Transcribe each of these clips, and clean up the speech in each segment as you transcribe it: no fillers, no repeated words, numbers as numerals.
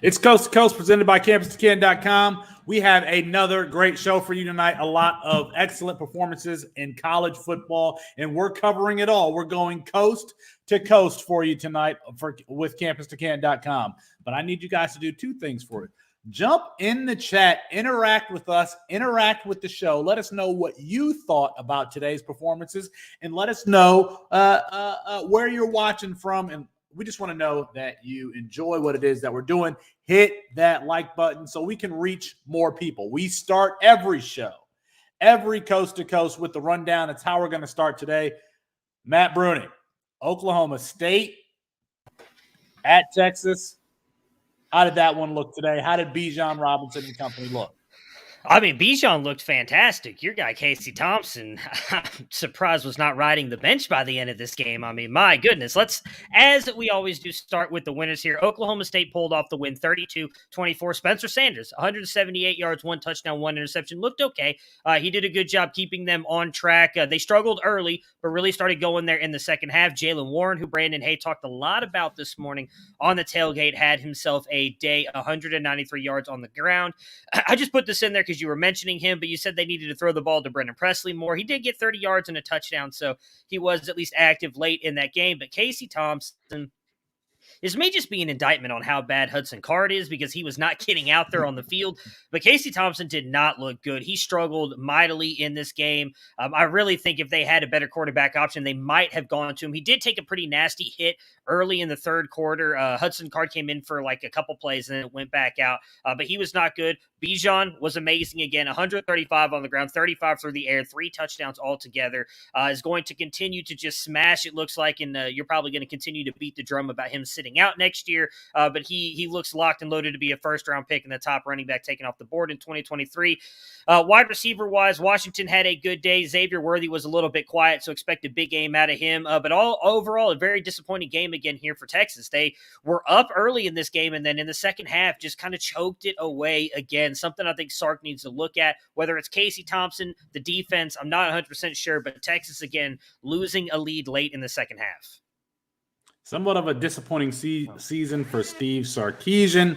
It's Coast to Coast presented by Campus2Can.com. We have another great show for you tonight. A lot of excellent performances in college football, and we're covering it all. We're going coast to coast for you tonight with Campus2Can.com. But I need you guys to do two things for it. Jump in the chat, interact with us, interact with the show. Let us know what you thought about today's performances, and let us know where you're watching from. And we just want to know that you enjoy what it is that we're doing. Hit that like button so we can reach more people. We start every show, every Coast to Coast with the rundown. It's how we're going to start today. Matt Bruning, Oklahoma State at Texas. How did that one look today? How did Bijan Robinson and company look? I mean, Bijan looked fantastic. Your guy, Casey Thompson, I'm surprised was not riding the bench by the end of this game. I mean, my goodness. Let's, as we always do, start with the winners here. Oklahoma State pulled off the win 32-24. Spencer Sanders, 178 yards, 1 touchdown, 1 interception. Looked okay. He did a good job keeping them on track. They struggled early, but really started going there in the second half. Jalen Warren, who Brandon Hay talked a lot about this morning on the tailgate, had himself a day, 193 yards on the ground. I just put this in there because you were mentioning him, but you said they needed to throw the ball to Brendan Presley more. He did get 30 yards and a touchdown, so he was at least active late in that game. But Casey Thompson, this may just be an indictment on how bad Hudson Card is because he was not getting out there on the field. But Casey Thompson did not look good. He struggled mightily in this game. I really think if they had a better quarterback option, they might have gone to him. He did take a pretty nasty hit early in the third quarter. Hudson Card came in for like a couple plays and then it went back out. But he was not good. Bijan was amazing again, 135 on the ground, 35 through the air, 3 touchdowns altogether. Is going to continue to just smash, it looks like, and you're probably going to continue to beat the drum about him sitting out next year. But he looks locked and loaded to be a first-round pick and the top running back taken off the board in 2023. Wide receiver-wise, Washington had a good day. Xavier Worthy was a little bit quiet, so expect a big game out of him. But overall, a very disappointing game again here for Texas. They were up early in this game, and then in the second half just kind of choked it away again. Something I think Sark needs to look at, whether it's Casey Thompson, the defense, I'm not 100% sure, but Texas, again, losing a lead late in the second half. Somewhat of a disappointing season for Steve Sarkisian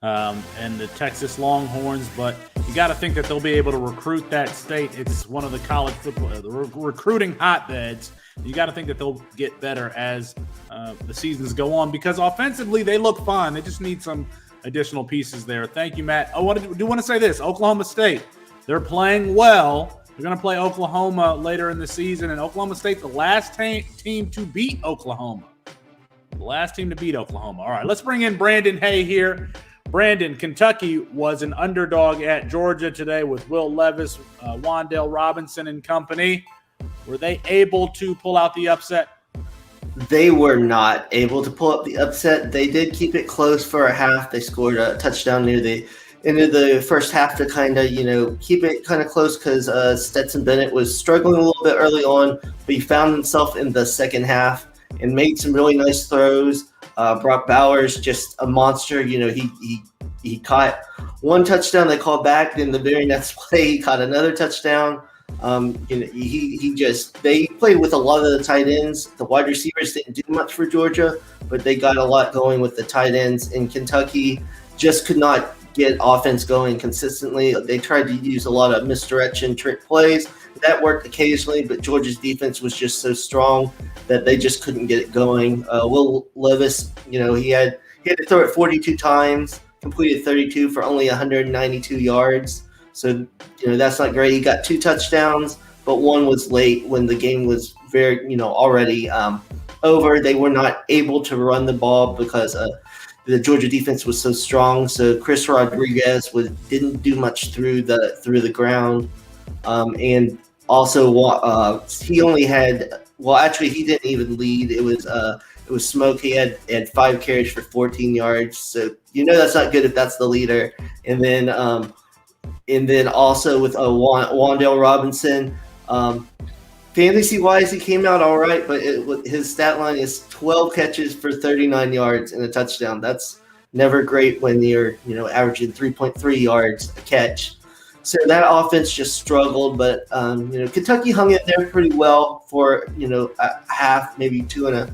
and the Texas Longhorns, but you got to think that they'll be able to recruit that state. It's one of the college football, the recruiting hotbeds. You got to think that they'll get better as the seasons go on because offensively they look fine. They just need some additional pieces there. Thank you, Matt. I do want to say this. Oklahoma State, they're playing well. They're going to play Oklahoma later in the season, and Oklahoma State, the last team to beat Oklahoma. The last team to beat Oklahoma. All right, let's bring in Brandon Hay here. Brandon, Kentucky was an underdog at Georgia today with Will Levis, Wan'Dale Robinson and company. Were they able to pull out the upset? They were not able to pull up the upset. They did keep it close for a half. They scored a touchdown near the end of the first half to kind of, keep it kind of close because Stetson Bennett was struggling a little bit early on, but he found himself in the second half and made some really nice throws. Brock Bowers, just a monster. He caught one touchdown they called back. Then the very next play, he caught another touchdown. They played with a lot of the tight ends. The wide receivers didn't do much for Georgia, but they got a lot going with the tight ends. In Kentucky, just could not get offense going consistently. They tried to use a lot of misdirection trick plays. That worked occasionally, but Georgia's defense was just so strong that they just couldn't get it going. Will Levis, he had to throw it 42 times, completed 32 for only 192 yards. So, that's not great. He got 2 touchdowns, but one was late when the game was very, already over. They were not able to run the ball because the Georgia defense was so strong. So Chris Rodriguez didn't do much through the ground. And also he only had, actually he didn't even lead. It was Smoke. He had 5 carries for 14 yards. So, that's not good if that's the leader. And then also with Wan'Dale Robinson, fantasy-wise, he came out all right, but his stat line is 12 catches for 39 yards and a touchdown. That's never great when you're, averaging 3.3 yards a catch. So that offense just struggled, but Kentucky hung in there pretty well for a half, maybe 2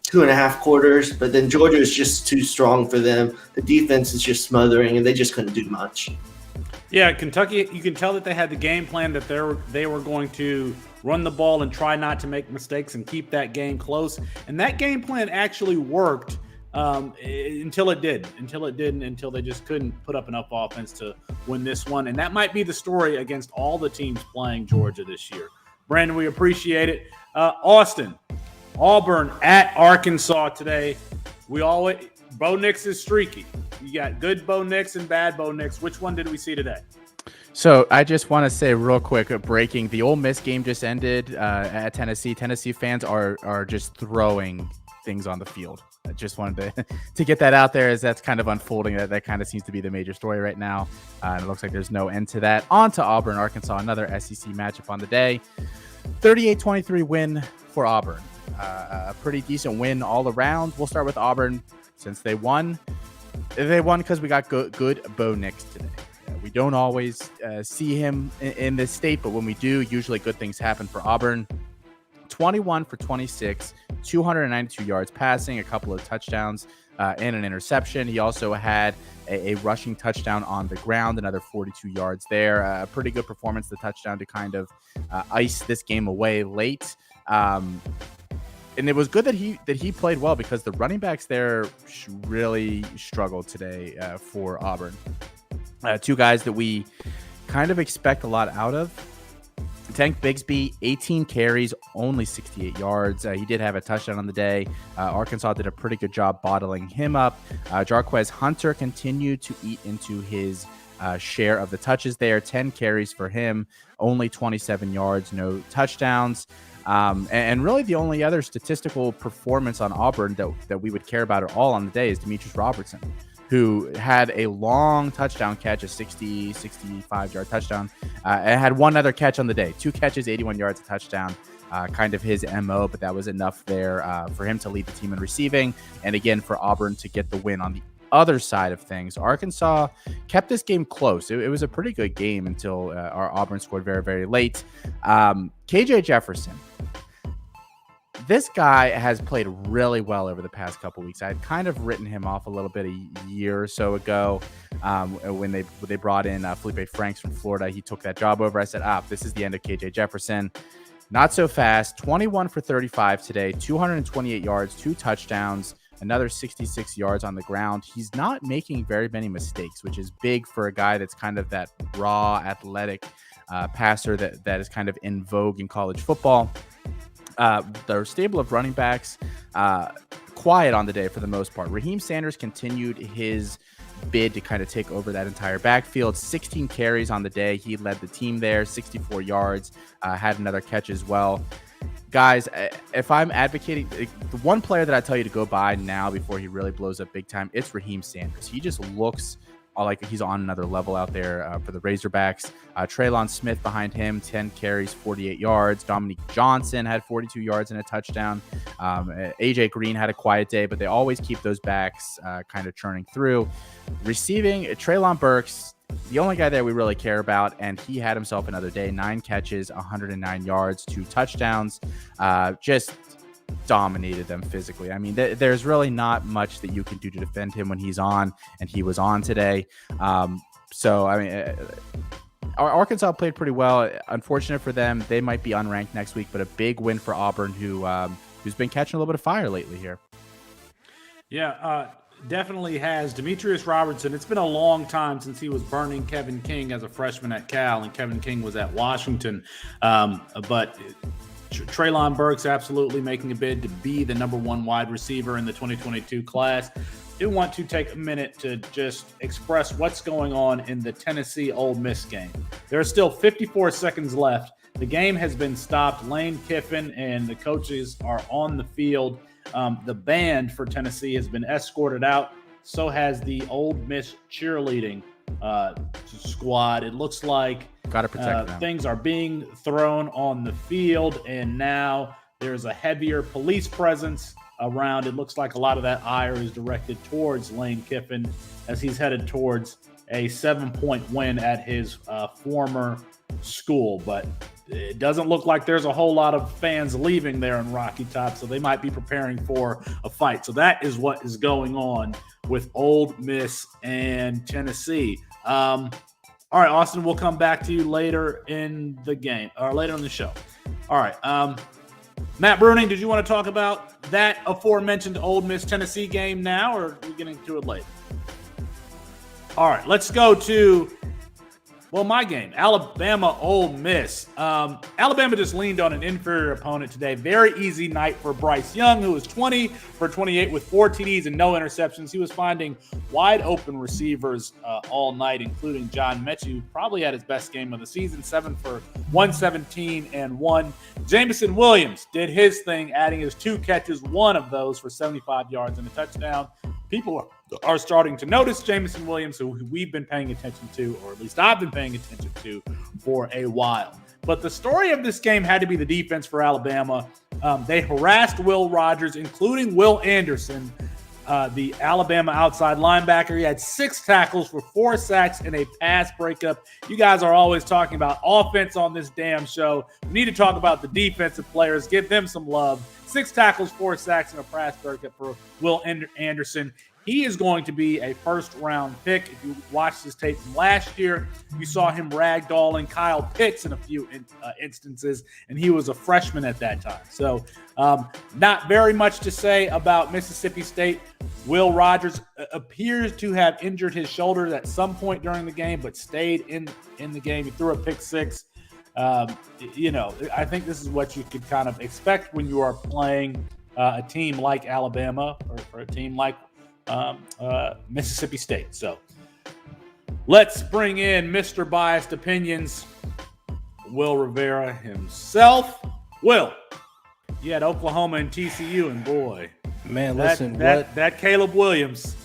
2.5 quarters, but then Georgia is just too strong for them. The defense is just smothering, and they just couldn't do much. Yeah, Kentucky, you can tell that they had the game plan that they were going to run the ball and try not to make mistakes and keep that game close. And that game plan actually worked until it didn't, until they just couldn't put up enough offense to win this one. And that might be the story against all the teams playing Georgia this year. Brandon, we appreciate it. Austin, Auburn at Arkansas today. Bo Nix is streaky. You got good Bo Nix and bad Bo Nix. Which one did we see today? So I just want to say real quick, breaking, the Ole Miss game just ended at Tennessee. Tennessee fans are just throwing things on the field. I just wanted to get that out there, as that's kind of unfolding. That kind of seems to be the major story right now. And it looks like there's no end to that. On to Auburn, Arkansas, another SEC matchup on the day. 38-23 win for Auburn. A pretty decent win all around. We'll start with Auburn since they won. They won because we got good Bo Nix today. We don't always see him in this state, but when we do, usually good things happen for Auburn. 21 for 26, 292 yards passing, a couple of touchdowns and an interception. He also had a rushing touchdown on the ground, another 42 yards there. A pretty good performance, the touchdown to kind of ice this game away late. And it was good that he played well, because the running backs there really struggled today for Auburn. Two guys that we kind of expect a lot out of. Tank Bigsby, 18 carries, only 68 yards. He did have a touchdown on the day. Arkansas did a pretty good job bottling him up. Jarquez Hunter continued to eat into his share of the touches there. 10 carries for him, only 27 yards, no touchdowns. And really the only other statistical performance on Auburn that we would care about at all on the day is Demetrius Robertson, who had a long touchdown catch, a 65-yard touchdown, and had one other catch on the day. 2 catches, 81 yards, a touchdown, kind of his MO, but that was enough there for him to lead the team in receiving, and again, for Auburn to get the win. On the other side of things, Arkansas kept this game close. It was a pretty good game until our Auburn scored very, very late. KJ Jefferson. This guy has played really well over the past couple weeks. I had kind of written him off a little bit a year or so ago when they brought in Felipe Franks from Florida. He took that job over. I said, this is the end of KJ Jefferson. Not so fast. 21 for 35 today, 228 yards, 2 touchdowns, another 66 yards on the ground. He's not making very many mistakes, which is big for a guy that's kind of that raw, athletic passer that is kind of in vogue in college football. Their stable of running backs, quiet on the day for the most part. Raheem Sanders continued his bid to kind of take over that entire backfield. 16 carries on the day. He led the team there, 64 yards, had another catch as well. Guys, if I'm advocating, the one player that I tell you to go by now before he really blows up big time, it's Raheem Sanders. He just looks like he's on another level out there for the Razorbacks. Traylon Smith behind him, 10 carries, 48 yards. Dominique Johnson had 42 yards and a touchdown. AJ Green had a quiet day, but they always keep those backs kind of churning through. Receiving, Treylon Burks, the only guy there we really care about, and he had himself another day. 9 catches, 109 yards, 2 touchdowns. Just dominated them physically. I mean, there's really not much that you can do to defend him when he's on, and he was on today. So, I mean, Arkansas played pretty well. Unfortunate for them. They might be unranked next week, but a big win for Auburn, who's been catching a little bit of fire lately here. Yeah, definitely has. Demetrius Robertson, it's been a long time since he was burning Kevin King as a freshman at Cal, and Kevin King was at Washington. But Treylon Burks absolutely making a bid to be the number 1 wide receiver in the 2022 class. I do want to take a minute to just express what's going on in the Tennessee Ole Miss game. There are still 54 seconds left. The game has been stopped. Lane Kiffin and the coaches are on the field. The band for Tennessee has been escorted out. So has the Ole Miss cheerleading squad. It looks like gotta protect them. Things are being thrown on the field, and now there's a heavier police presence around. It looks like a lot of that ire is directed towards Lane Kiffin as he's headed towards a 7-point win at his former school. But it doesn't look like there's a whole lot of fans leaving there in Rocky Top, so they might be preparing for a fight. So that is what is going on with Ole Miss and Tennessee. All right, Austin, we'll come back to you later in the game or later in the show. All right, Matt Bruning, did you want to talk about that aforementioned Ole Miss Tennessee game now, or are we getting to it later? All right, let's go to my game, Alabama Ole Miss. Alabama just leaned on an inferior opponent today. Very easy night for Bryce Young, who was 20 for 28 with 4 TDs and no interceptions. He was finding wide open receivers all night, including John Mechie, who probably had his best game of the season, 7 for 117 and 1. Jameson Williams did his thing, adding his 2 catches, one of those for 75 yards and a touchdown. People are starting to notice Jameson Williams, who we've been paying attention to, or at least I've been paying attention to for a while. But the story of this game had to be the defense for Alabama. They harassed Will Rogers, including Will Anderson, the Alabama outside linebacker. He had 6 tackles for 4 sacks and a pass breakup. You guys are always talking about offense on this damn show. We need to talk about the defensive players. Give them some love. 6 tackles, 4 sacks, and a pass breakup for Will Anderson. He is going to be a first-round pick. If you watched his tape from last year, you saw him ragdolling Kyle Pitts in a few instances, and he was a freshman at that time. So not very much to say about Mississippi State. Will Rogers appears to have injured his shoulder at some point during the game, but stayed in the game. He threw a pick 6. I think this is what you could kind of expect when you are playing a team like Alabama or a team like Mississippi State. So let's bring in Mr. Biased Opinions, Will Rivera himself. Will, you had Oklahoma and TCU, and boy, man, that Caleb Williams.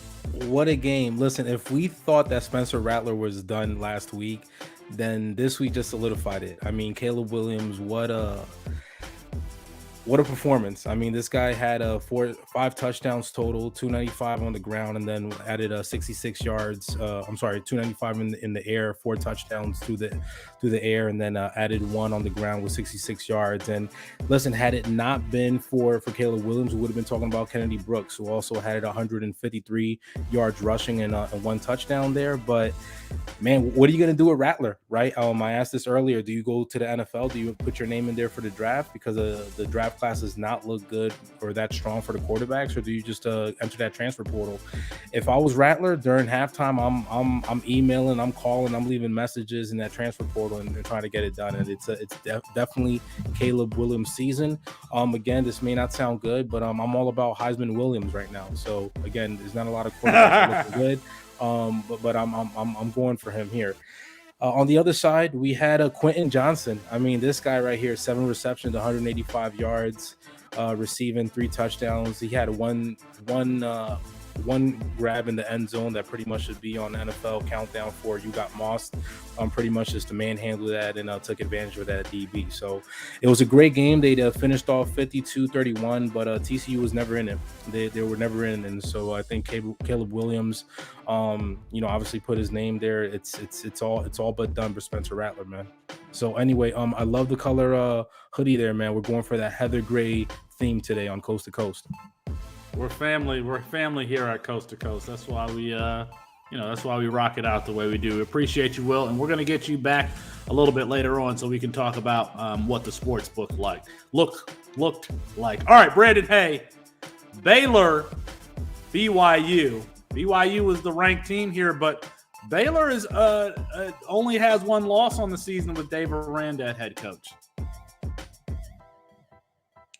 What a game. Listen, if we thought that Spencer Rattler was done last week, then this week just solidified it. I mean, Caleb Williams, what a performance. I mean, this guy had 5 touchdowns total, 295 on the ground, and then added 66 yards. 295 in the air, 4 touchdowns through the air, and then added 1 on the ground with 66 yards. And listen, had it not been for Caleb Williams, we would have been talking about Kennedy Brooks, who also had 153 yards rushing and 1 touchdown there. But man, what are you going to do with Rattler, right? I asked this earlier. Do you go to the NFL? Do you put your name in there for the draft because the draft class does not look good or that strong for the quarterbacks, or do you just enter that transfer portal? If I was Rattler during halftime, I'm emailing, I'm calling, I'm leaving messages in that transfer portal and trying to get it done. And it's definitely Caleb Williams season. Again, this may not sound good, but I'm all about Heisman Williams right now. So again, there's not a lot of quarterbacks looking good. But I'm going for him here. On the other side, we had Quentin Johnson. I mean, this guy right here, 7 receptions, 185 yards, receiving 3 touchdowns. He had one grab in the end zone that pretty much should be on the NFL countdown for You Got Mossed. Pretty much just to manhandle that and took advantage of that DB. So it was a great game. They finished off 52-31, but TCU was never in it. They were never in, and so I think Caleb Williams, obviously put his name there. It's all but done for Spencer Rattler, man. So anyway, I love the color hoodie there, man. We're going for that heather gray theme today on Coast to Coast. We're family. We're family here at Coast to Coast. That's why we, that's why we rock it out the way we do. We appreciate you, Will, and we're going to get you back a little bit later on so we can talk about what the sports book looked like. All right, Brandon Hay, Baylor, BYU. BYU was the ranked team here, but Baylor is only has 1 loss on the season with Dave Aranda at head coach.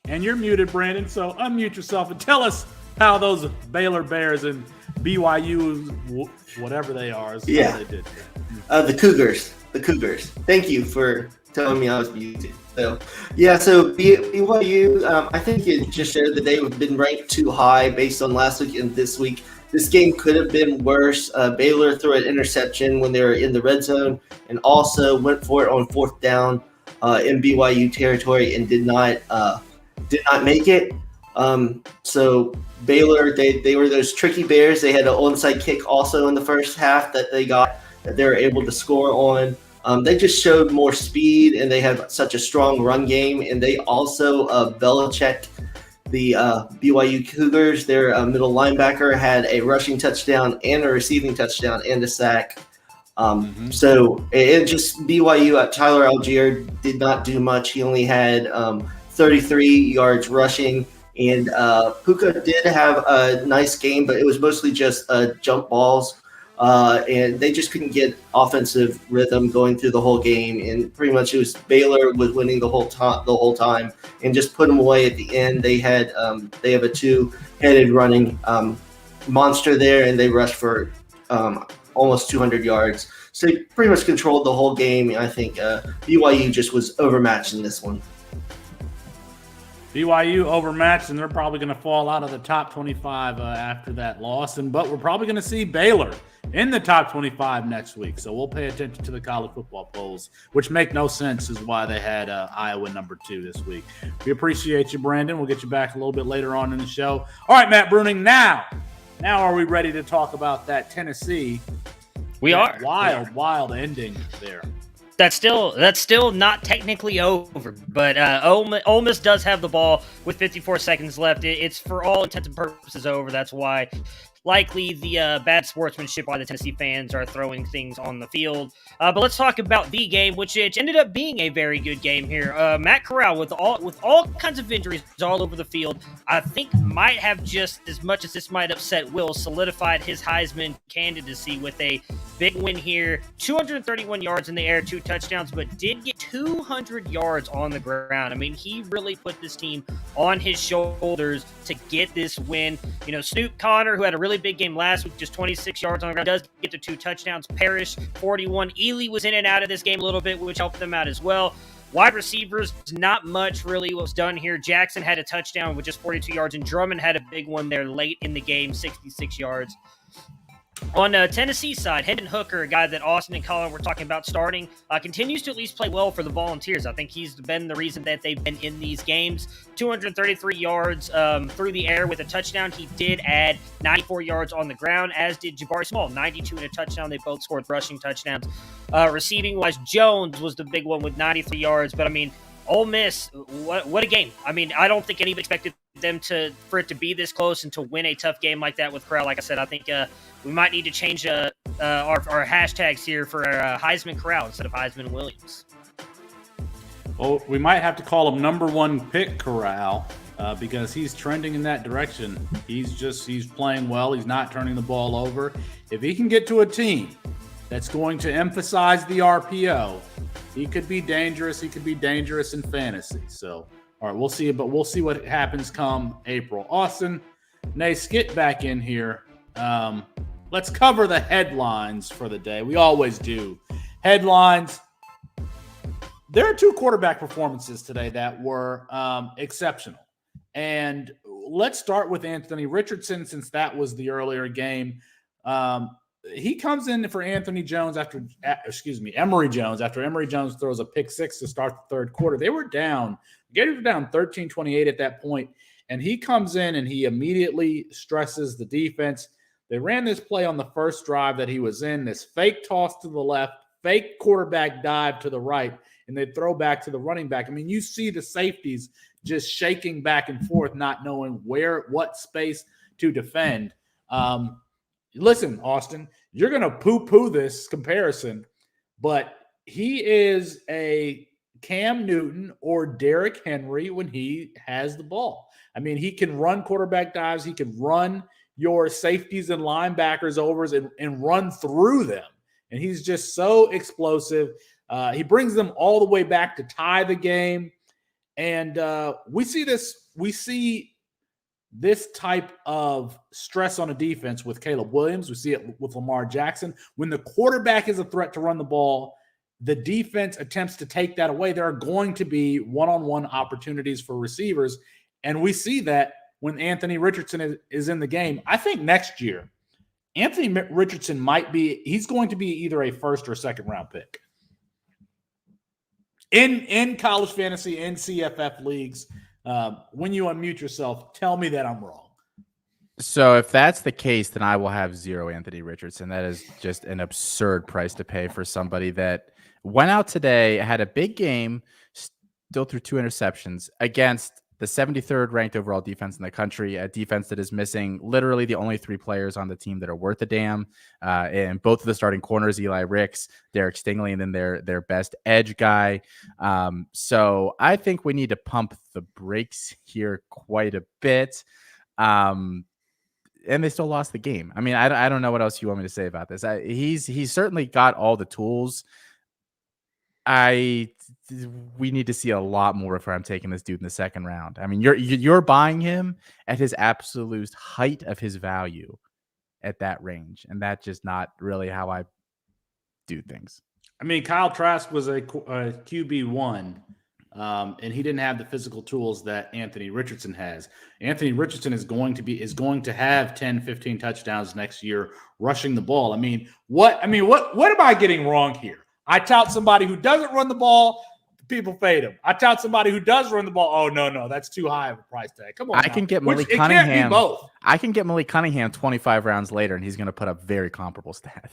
And you're muted, Brandon, so unmute yourself and tell us how those Baylor Bears and BYU, whatever they are, is how they did. The Cougars. Thank you for telling me I was muted. So BYU, I think it just showed that they've been ranked too high based on last week and this week. This game could have been worse. Baylor threw an interception when they were in the red zone and also went for it on 4th down in BYU territory and did not make it. So Baylor, they were those tricky Bears. They had an onside kick also in the first half that they were able to score on. They just showed more speed, and they have such a strong run game. And they also Belichick, the BYU Cougars, their middle linebacker, had a rushing touchdown and a receiving touchdown and a sack. So it just BYU. Tyler Algier did not do much. He only had 33 yards rushing. And Puka did have a nice game, but it was mostly just jump balls. And they just couldn't get offensive rhythm going through the whole game. And pretty much it was Baylor was winning the whole time, and just put them away at the end. They have a two-headed running monster there, and they rushed for almost 200 yards. So they pretty much controlled the whole game. I think BYU just was overmatched in this one. BYU overmatched, and they're probably going to fall out of the top 25 after that loss. But we're probably going to see Baylor in the top 25 next week. So we'll pay attention to the college football polls, which make no sense is why they had Iowa number 2 this week. We appreciate you, Brandon. We'll get you back a little bit later on in the show. All right, Matt Bruning, now are we ready to talk about that Tennessee? We are. Wild ending there. That's still not technically over, but Ole Miss does have the ball with 54 seconds left. It's for all intents and purposes over. That's why likely the bad sportsmanship by the Tennessee fans are throwing things on the field. But let's talk about the game, which ended up being a very good game here. Matt Corral, with all kinds of injuries all over the field, I think might have, just as much as this might upset Will, solidified his Heisman candidacy with a big win here. 231 yards in the air, 2 touchdowns, but did get 200 yards on the ground. I mean, he really put this team on his shoulders to get this win. You know, Snoop Connor, who had a really big game last week, just 26 yards on the ground, does get to 2 touchdowns. Parrish, 41. Ely was in and out of this game a little bit, which helped them out as well. Wide receivers, not much really was done here. Jackson had a touchdown with just 42 yards, and Drummond had a big one there late in the game, 66 yards. On Tennessee's side, Hendon Hooker, a guy that Austin and Colin were talking about starting, continues to at least play well for the Volunteers. I think he's been the reason that they've been in these games. 233 yards through the air with a touchdown. He did add 94 yards on the ground, as did Jabari Small, 92 and a touchdown. They both scored rushing touchdowns. Receiving-wise, Jones was the big one with 93 yards. But, I mean, Ole Miss, what a game. I mean, I don't think anybody expected them for it to be this close and to win a tough game like that with Corral. Like I said, I think we might need to change our hashtags here for Heisman Corral instead of Heisman Williams. Well, we might have to call him number 1 pick Corral because he's trending in that direction. He's playing well. He's not turning the ball over. If he can get to a team that's going to emphasize the RPO, he could be dangerous. He could be dangerous in fantasy. So, all right, we'll see. But we'll see what happens come April. Austin, Nace, get back in here. Let's cover the headlines for the day. We always do. Headlines. There are 2 quarterback performances today that were exceptional. And let's start with Anthony Richardson, since that was the earlier game. He comes in for Emory Jones after Emory Jones throws a pick 6 to start the third quarter. They were down. Gators were down 13-28 at that point, and he comes in and he immediately stresses the defense. They ran this play on the first drive that he was in, this fake toss to the left, fake quarterback dive to the right, and they throw back to the running back. I mean, you see the safeties just shaking back and forth, not knowing what space to defend. Listen, Austin, you're going to poo-poo this comparison, but he is a Cam Newton or Derrick Henry when he has the ball. I mean, he can run quarterback dives. He can run your safeties and linebackers overs and run through them. And he's just so explosive. He brings them all the way back to tie the game. And we see this type of stress on a defense with Caleb Williams. We see it with Lamar Jackson. When the quarterback is a threat to run the ball, the defense attempts to take that away. There are going to be one-on-one opportunities for receivers, and we see that when Anthony Richardson is in the game. I think next year, Anthony Richardson he's going to be either a first or second round pick. In college fantasy, in CFF leagues, when you unmute yourself, tell me that I'm wrong. So if that's the case, then I will have 0 Anthony Richardson. That is just an absurd price to pay for somebody that Went out today, had a big game, still threw 2 interceptions against the 73rd ranked overall defense in the country, a defense that is missing literally the only 3 players on the team that are worth a damn. And both of the starting corners, Eli Ricks, Derek Stingley, and then their best edge guy. So I think we need to pump the brakes here quite a bit. And they still lost the game. I mean, I don't know what else you want me to say about this. He's certainly got all the tools. We need to see a lot more if I'm taking this dude in the second round. I mean, you're buying him at his absolute height of his value at that range, and that's just not really how I do things. I mean, Kyle Trask was a QB1, and he didn't have the physical tools that Anthony Richardson has. Anthony Richardson is going to have 10, 15 touchdowns next year rushing the ball. I mean, what am I getting wrong here? I tout somebody who doesn't run the ball, people fade him. I tout somebody who does run the ball. Oh, no, that's too high of a price tag. Come on. I can get Malik Cunningham. Can't be both. I can get Malik Cunningham 25 rounds later, and he's going to put up very comparable stats.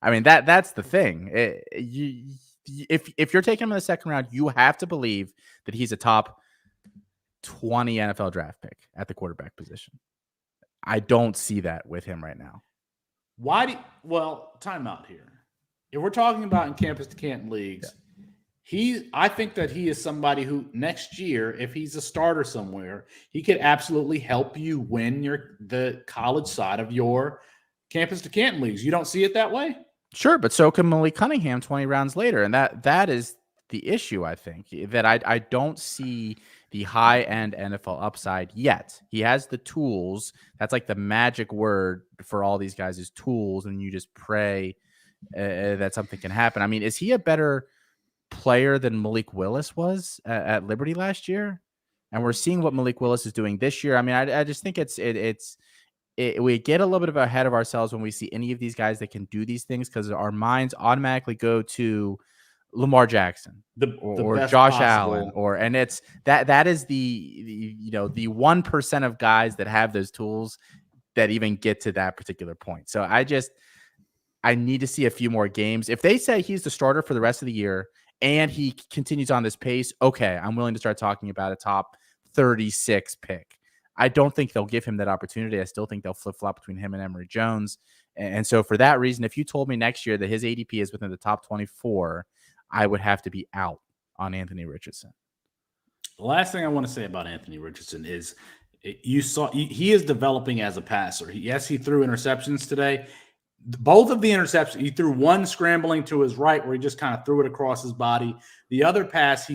I mean, that's the thing. If you're taking him in the second round, you have to believe that he's a top 20 NFL draft pick at the quarterback position. I don't see that with him right now. Time out here. If we're talking about in campus to Canton leagues, I think that he is somebody who next year, if he's a starter somewhere, he could absolutely help you win the college side of your campus to Canton leagues. You don't see it that way? Sure, but so can Malik Cunningham 20 rounds later. And that is the issue, I think, that I don't see the high-end NFL upside yet. He has the tools. That's like the magic word for all these guys is tools, and you just pray that something can happen. I mean, is he a better player than Malik Willis was at Liberty last year? And we're seeing what Malik Willis is doing this year. I mean, I just think we get a little bit ahead of ourselves when we see any of these guys that can do these things because our minds automatically go to Lamar Jackson or Josh Allen, and it's that is the 1% of guys that have those tools that even get to that particular point. So I need to see a few more games. If they say he's the starter for the rest of the year and he continues on this pace, okay, I'm willing to start talking about a top 36 pick. I don't think they'll give him that opportunity. I still think they'll flip-flop between him and Emory Jones. And so for that reason, if you told me next year that his ADP is within the top 24, I would have to be out on Anthony Richardson. The last thing I want to say about Anthony Richardson is he is developing as a passer. Yes, he threw interceptions today. Both of the interceptions, he threw one scrambling to his right where he just kind of threw it across his body. The other pass,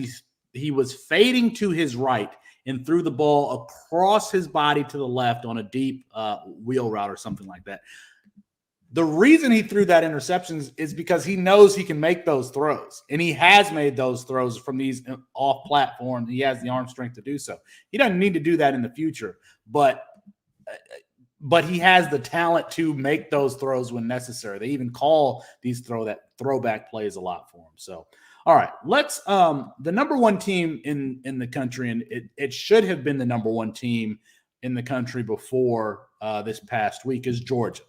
he was fading to his right and threw the ball across his body to the left on a deep wheel route or something like that. The reason he threw that interception is because he knows he can make those throws, and he has made those throws from these off platforms. He has the arm strength to do so. He doesn't need to do that in the future, but he has the talent to make those throws when necessary. They even call these throwback plays a lot for him. So, all right, let's the number one team in the country, and it should have been the number one team in the country before this past week, is Georgia.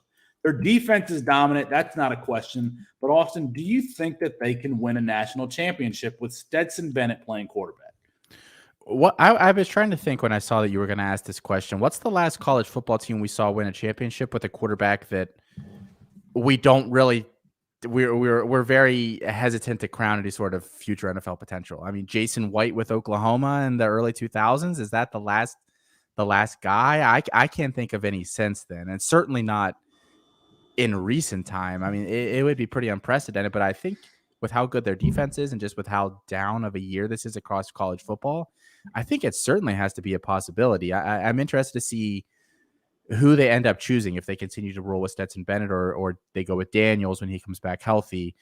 Their defense is dominant. That's not a question. But Austin, do you think that they can win a national championship with Stetson Bennett playing quarterback? What I was trying to think when I saw that you were going to ask this question. What's the last college football team we saw win a championship with a quarterback that we don't really we're very hesitant to crown any sort of future NFL potential? I mean, Jason White with Oklahoma in the early 2000s, is that the last guy? I can't think of any since then, and certainly not in recent time. I mean, it would be pretty unprecedented, but I think with how good their defense is and just with how down of a year this is across college football, I think it certainly has to be a possibility. I'm interested to see who they end up choosing, if they continue to roll with Stetson Bennett or they go with Daniels when he comes back healthy,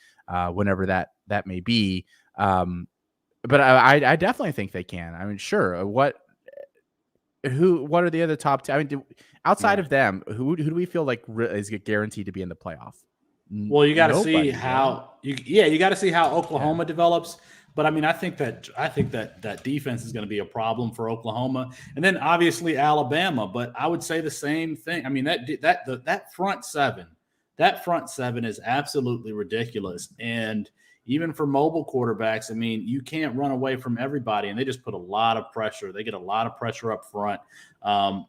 whenever that may be. But I definitely think they can. I mean, sure. What are the other top two? I mean, outside of them, who do we feel like is guaranteed to be in the playoff? Well, you got to see how you got to see how Oklahoma develops. But I mean, I think that defense is going to be a problem for Oklahoma, and then obviously Alabama. But I would say the same thing. I mean, that front seven is absolutely ridiculous. And even for mobile quarterbacks, I mean, you can't run away from everybody, and they just put a lot of pressure. They get a lot of pressure up front. I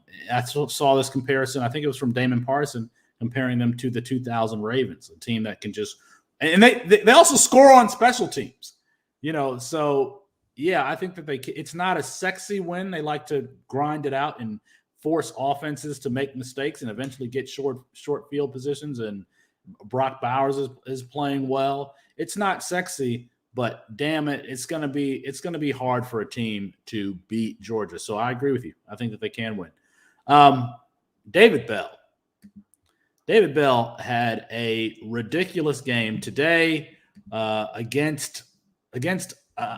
saw this comparison. I think it was from Damon Parson comparing them to the 2000 Ravens, a team that can just – and they also score on special teams, So, yeah, I think that it's not a sexy win. They like to grind it out and force offenses to make mistakes and eventually get short field positions, and Brock Bowers is playing well. It's not sexy, but damn it, it's gonna be hard for a team to beat Georgia. So I agree with you. I think that they can win. David Bell. David Bell had a ridiculous game today against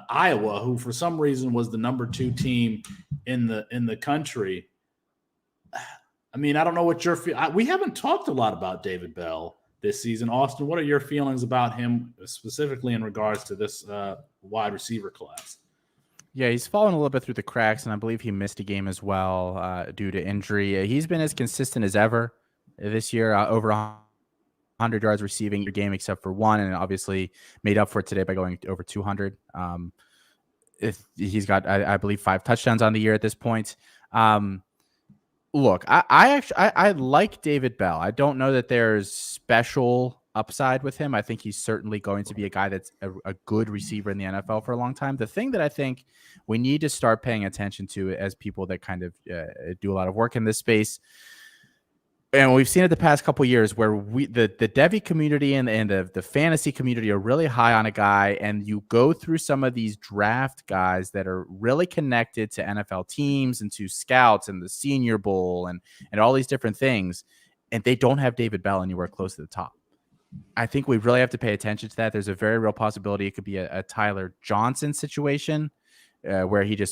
Iowa, who for some reason was the number 2 team in the country. I mean, I don't know what we haven't talked a lot about David Bell this season. Austin, what are your feelings about him specifically in regards to this wide receiver class? Yeah, he's fallen a little bit through the cracks, and I believe he missed a game as well due to injury. He's been as consistent as ever this year, over 100 yards receiving your game except for one, and obviously made up for it today by going over 200. He's got, I believe, 5 touchdowns on the year at this point. Look, I like David Bell. I don't know that there's special upside with him. I think he's certainly going to be a guy that's a good receiver in the NFL for a long time. The thing that I think we need to start paying attention to as people that kind of do a lot of work in this space, and we've seen it the past couple of years, where the Devy community and the fantasy community are really high on a guy, and you go through some of these draft guys that are really connected to NFL teams and to scouts and the Senior Bowl and all these different things, and they don't have David Bell anywhere close to the top. I think we really have to pay attention to that. There's a very real possibility it could be a Tyler Johnson situation where we get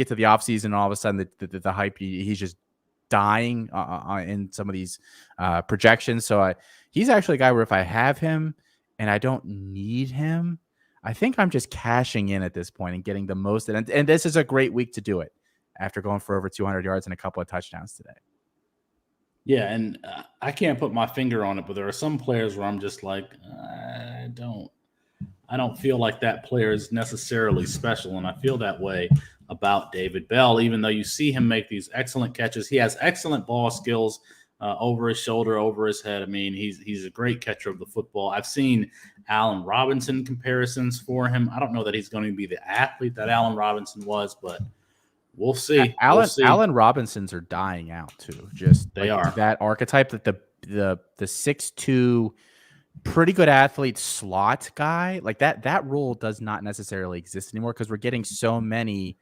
to the offseason and all of a sudden the hype, he's just dying in some of these projections. So he's actually a guy where if I have him and I don't need him, I think I'm just cashing in at this point and getting the most. And this is a great week to do it after going for over 200 yards and a couple of touchdowns today. Yeah, and I can't put my finger on it, but there are some players where I'm just like, I don't feel like that player is necessarily special, and I feel that way about David Bell, even though you see him make these excellent catches. He has excellent ball skills over his shoulder, over his head. I mean, he's a great catcher of the football. I've seen Allen Robinson comparisons for him. I don't know that he's going to be the athlete that Allen Robinson was, but we'll see. Allen Robinsons are dying out too. Just they are that archetype that the 6'2", pretty good athlete slot guy, like that role does not necessarily exist anymore because we're getting so many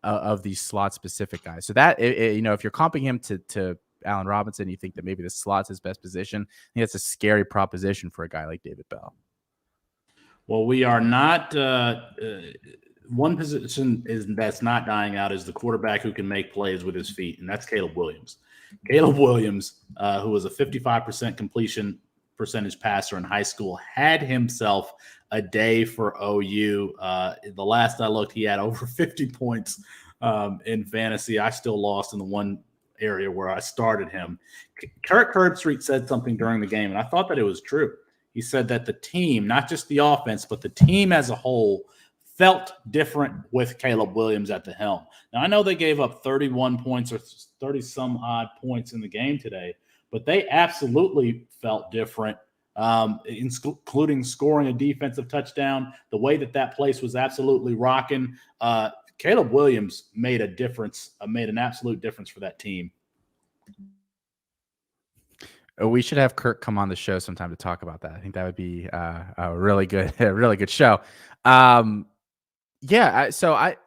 of these slot specific guys. So that if you're comping him to Allen Robinson, you think that maybe the slot's his best position. I think that's a scary proposition for a guy like David Bell. Well, we are not. One position that's not dying out is the quarterback who can make plays with his feet, and that's Caleb Williams. Caleb Williams, who was a 55% completion percentage passer in high school, had himself a day for OU. The last I looked, he had over 50 points in fantasy. I still lost in the one area where I started him. Kirk Herbstreit said something during the game, and I thought that it was true. He said that the team, not just the offense, but the team as a whole, felt different with Caleb Williams at the helm. Now, I know they gave up 31 points or 30-some-odd points in the game today, but they absolutely felt different, including scoring a defensive touchdown. The way that place was absolutely rocking. Caleb Williams made a difference, made an absolute difference for that team. We should have Kirk come on the show sometime to talk about that. I think that would be a really good show.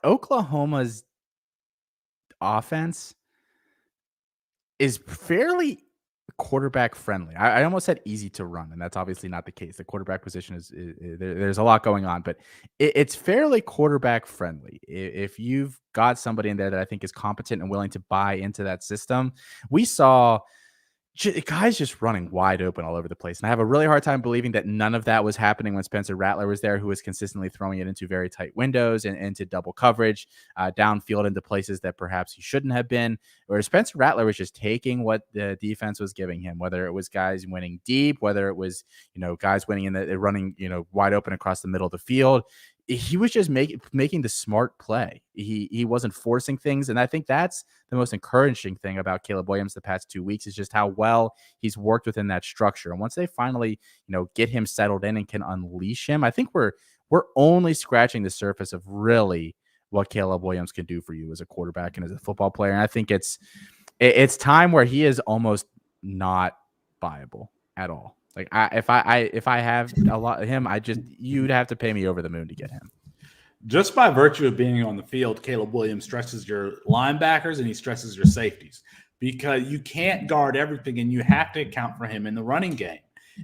Oklahoma's offense is fairly quarterback friendly. I almost said easy to run, and that's obviously not the case. The quarterback position is there's a lot going on, but it's fairly quarterback friendly. If you've got somebody in there that I think is competent and willing to buy into that system, we saw guys just running wide open all over the place. And I have a really hard time believing that none of that was happening when Spencer Rattler was there, who was consistently throwing it into very tight windows and into double coverage, downfield into places that perhaps he shouldn't have been. Or Spencer Rattler was just taking what the defense was giving him, whether it was guys winning deep, whether it was, guys winning in the running, wide open across the middle of the field. He was just making the smart play. He wasn't forcing things. And I think that's the most encouraging thing about Caleb Williams the past 2 weeks is just how well he's worked within that structure. And once they finally, get him settled in and can unleash him, I think we're only scratching the surface of really what Caleb Williams can do for you as a quarterback and as a football player. And I think it's time where he is almost not viable at all. Like if I have a lot of him, you'd have to pay me over the moon to get him. Just by virtue of being on the field, Caleb Williams stresses your linebackers and he stresses your safeties because you can't guard everything and you have to account for him in the running game.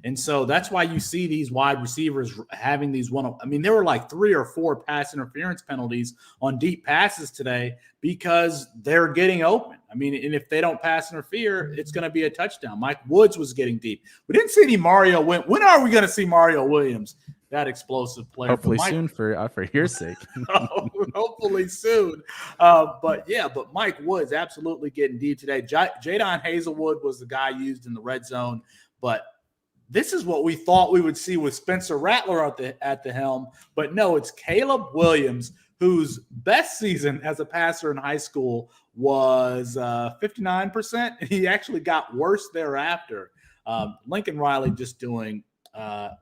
And so that's why you see these wide receivers having these there were like 3 or 4 pass interference penalties on deep passes today because they're getting open. And if they don't pass interfere, it's going to be a touchdown. Mike Woods was getting deep. We didn't see any Mario. When are we going to see Mario Williams, that explosive player? Hopefully soon for your sake. Hopefully soon. But Mike Woods absolutely getting deep today. Jadon Hazelwood was the guy used in the red zone, but this is what we thought we would see with Spencer Rattler at the helm. But no, it's Caleb Williams, whose best season as a passer in high school was 59%. And he actually got worse thereafter. Lincoln Riley just doing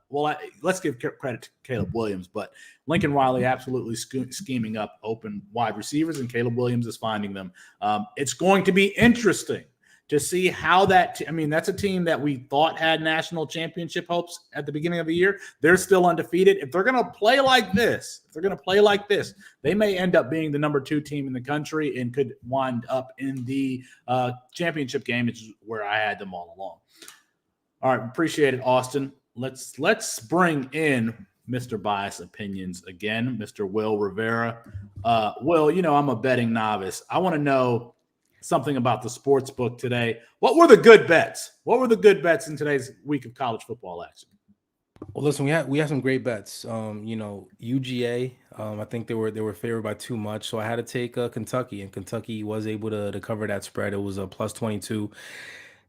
let's give credit to Caleb Williams, but Lincoln Riley absolutely scheming up open wide receivers, and Caleb Williams is finding them. It's going to be interesting to see how that's a team that we thought had national championship hopes at the beginning of the year. They're still undefeated. If they're going to play like this, they may end up being the number 2 team in the country and could wind up in the championship game, which is where I had them all along. All right, appreciate it, Austin. Let's bring in Mr. Bias Opinions again, Mr. Will Rivera. Will, I'm a betting novice. I want to know something about the sports book today. What were the good bets? What were the good bets in today's week of college football action? Well, listen, we had some great bets. UGA, I think they were favored by too much, so I had to take Kentucky, and Kentucky was able to cover that spread. It was a plus 22.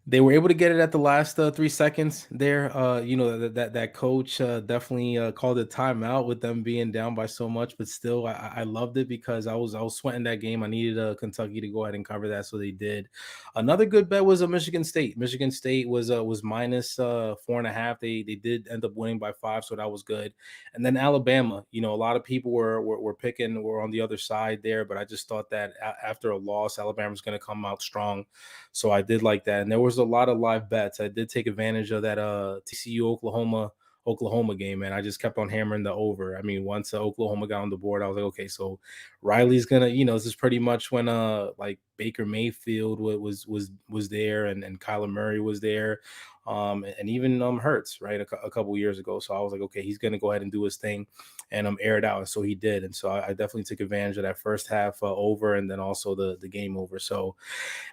They were able to get it at the last 3 seconds there. That coach definitely called a timeout with them being down by so much, but still, I loved it because I was sweating that game. I needed Kentucky to go ahead and cover that, so they did. Another good bet was Michigan State. Michigan State was minus 4.5. They did end up winning by 5, so that was good. And then Alabama. A lot of people were on the other side there, but I just thought that after a loss, Alabama's going to come out strong. So I did like that. And there was a lot of live bets. I did take advantage of that TCU Oklahoma game, man. I just kept on hammering the over. Once Oklahoma got on the board, I was like, okay, so Riley's gonna, this is pretty much when like Baker Mayfield was there and Kyler Murray was there. And even Hurts, right, a couple years ago. So I was like, okay, he's going to go ahead and do his thing and air it out. And so he did. And so I definitely took advantage of that first half over and then also the game over. So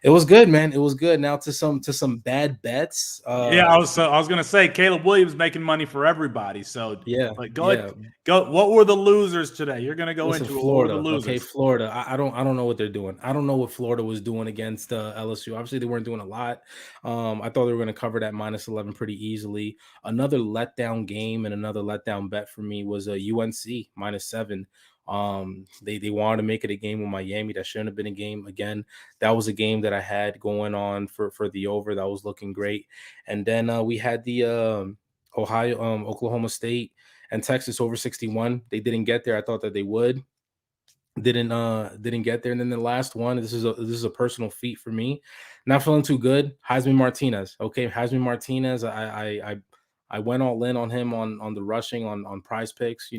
it was good, man. It was good. Now to some bad bets. I was going to say Caleb Williams making money for everybody. So yeah, but go ahead. Go. What were the losers today? You're going to go into Florida. What were the losers? Okay, Florida. I don't know what they're doing. I don't know what Florida was doing against LSU. Obviously, they weren't doing a lot. I thought they were going to cover that minus 11 pretty easily. Another letdown game and another letdown bet for me was UNC minus 7. They wanted to make it a game with Miami. That shouldn't have been a game. Again, that was a game that I had going on for the over. That was looking great. And then we had the Oklahoma State and Texas over 61. They didn't get there. I thought that they would. Didn't get there. And then the last one, this is a personal feat for me. Not feeling too good. Heisman Martinez. Okay, Heisman Martinez. I went all in on him on the rushing on Prize Picks,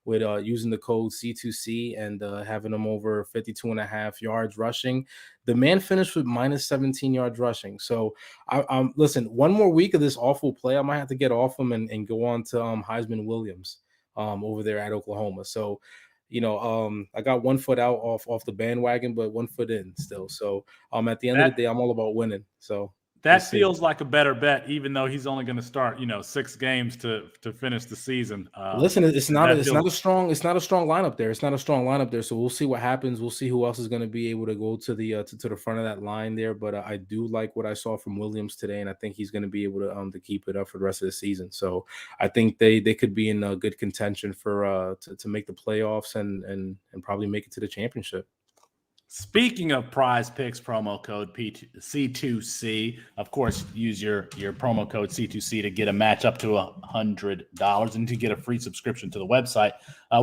with using the code C2C and having him over 52.5 yards rushing. The man finished with minus 17 yards rushing. So listen, one more week of this awful play, I might have to get off him and go on to Heisman Williams over there at Oklahoma. So I got 1 foot out off the bandwagon, but 1 foot in still. So at the end of the day, I'm all about winning. So That feels like a better bet, even though he's only going to start, 6 games to finish the season. Listen, it's not a strong lineup there. It's not a strong lineup there. So we'll see what happens. We'll see who else is going to be able to go to the to the front of that line there. But I do like what I saw from Williams today, and I think he's going to be able to keep it up for the rest of the season. So I think they could be in a good contention for to make the playoffs and probably make it to the championship. Speaking of Prize Picks, promo code C2C. Of course, use your promo code C2C to get a match up to $100 and to get a free subscription to the website.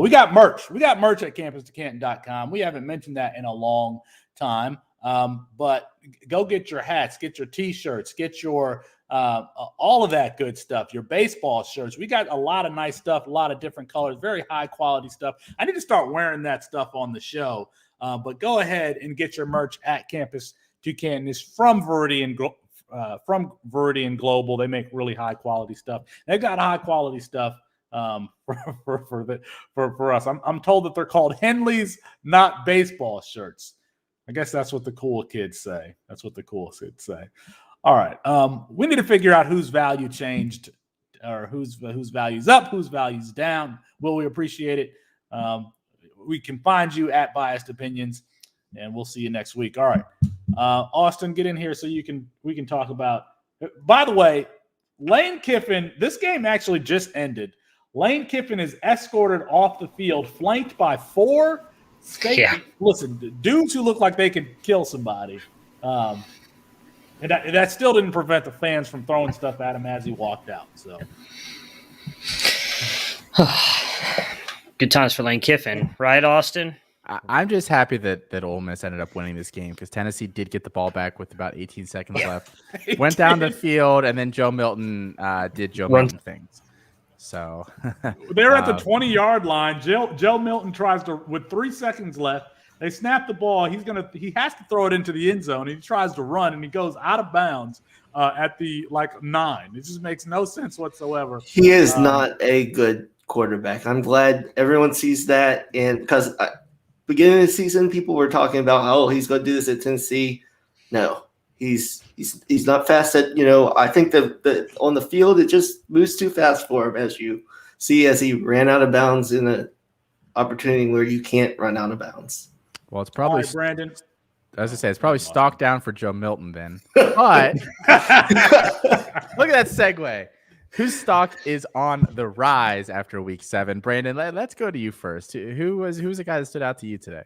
We got merch. We got merch at campus2canton.com. We haven't mentioned that in a long time, but go get your hats, get your T-shirts, get your all of that good stuff, your baseball shirts. We got a lot of nice stuff, a lot of different colors, very high quality stuff. I need to start wearing that stuff on the show. But go ahead and get your merch at Campus 2 Canton. It's from Viridian Global. They make really high quality stuff. They've got high quality stuff for us. I'm told that they're called Henley's Not Baseball shirts. I guess that's what the cool kids say. All right. We need to figure out whose value changed, or whose value's up, whose value's down. Will we appreciate it? We can find you at Biased Opinions, and we'll see you next week. All right. Austin, get in here so we can talk about. By the way, Lane Kiffin, this game actually just ended. Lane Kiffin is escorted off the field, flanked by 4 listen, dudes who look like they could kill somebody. And that still didn't prevent the fans from throwing stuff at him as he walked out. So good times for Lane Kiffin, right, Austin? I'm just happy that Ole Miss ended up winning this game because Tennessee did get the ball back with about 18 seconds left. Went down the field, and then Joe Milton did Joe Milton things. So they're at the 20-yard line. Joe Milton tries to, with 3 seconds left, they snap the ball. He has to throw it into the end zone. He tries to run, and he goes out of bounds at the 9. It just makes no sense whatsoever. He is not a good quarterback. I'm glad everyone sees that, and because beginning of the season, people were talking about, oh, he's going to do this at Tennessee. No, he's not fast at, I think that on the field, it just moves too fast for him, as you see, as he ran out of bounds in an opportunity where you can't run out of bounds. Well, it's probably Brandon. As I say, it's probably stock down for Joe Milton then. But look at that segue. Whose stock is on the rise after week 7? Brandon, let's go to you first. Who's the guy that stood out to you today?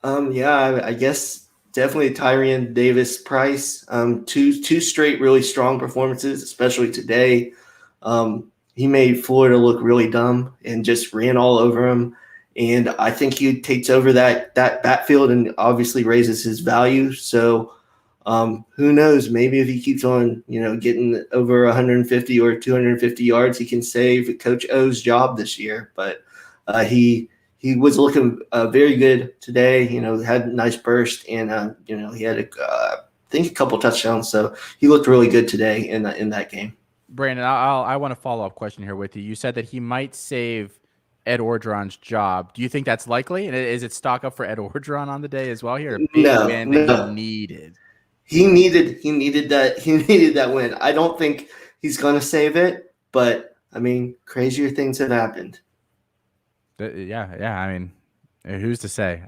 I guess definitely Tyrion Davis-Price. Two straight really strong performances, especially today. He made Florida look really dumb and just ran all over him. And I think he takes over that backfield and obviously raises his value. So who knows? Maybe if he keeps on, getting over 150 or 250 yards, he can save Coach O's job this year. But he was looking very good today. Had a nice burst, and he had I think a couple touchdowns. So he looked really good today in that game. Brandon, I want a follow-up question here with you. You said that he might save Ed Orgeron's job. Do you think that's likely? And is it stock up for Ed Orgeron on the day as well here? A big win that he needed. He needed that win. I don't think he's going to save it, but I mean, crazier things have happened. Yeah. I mean, who's to say?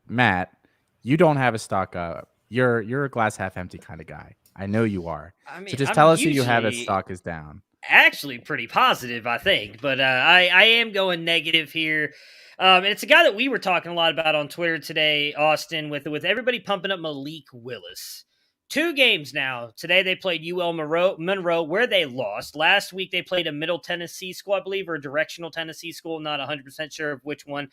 Matt, you don't have a stock up. You're a glass half empty kind of guy. I know you are. I mean, so just tell us who you have that stock is down. Actually, pretty positive, I think, but I am going negative here. And it's a guy that we were talking a lot about on Twitter today, Austin, with everybody pumping up Malik Willis. 2 games now. Today they played UL Monroe, where they lost. Last week they played a Middle Tennessee school, I believe, or a Directional Tennessee school. Not 100% sure of which one.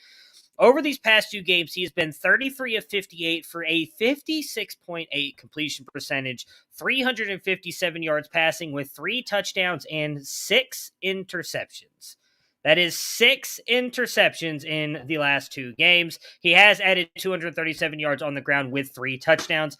Over these past 2 games, he has been 33 of 58 for a 56.8 completion percentage, 357 yards passing with 3 touchdowns and 6 interceptions. That is 6 interceptions in the last 2 games. He has added 237 yards on the ground with 3 touchdowns.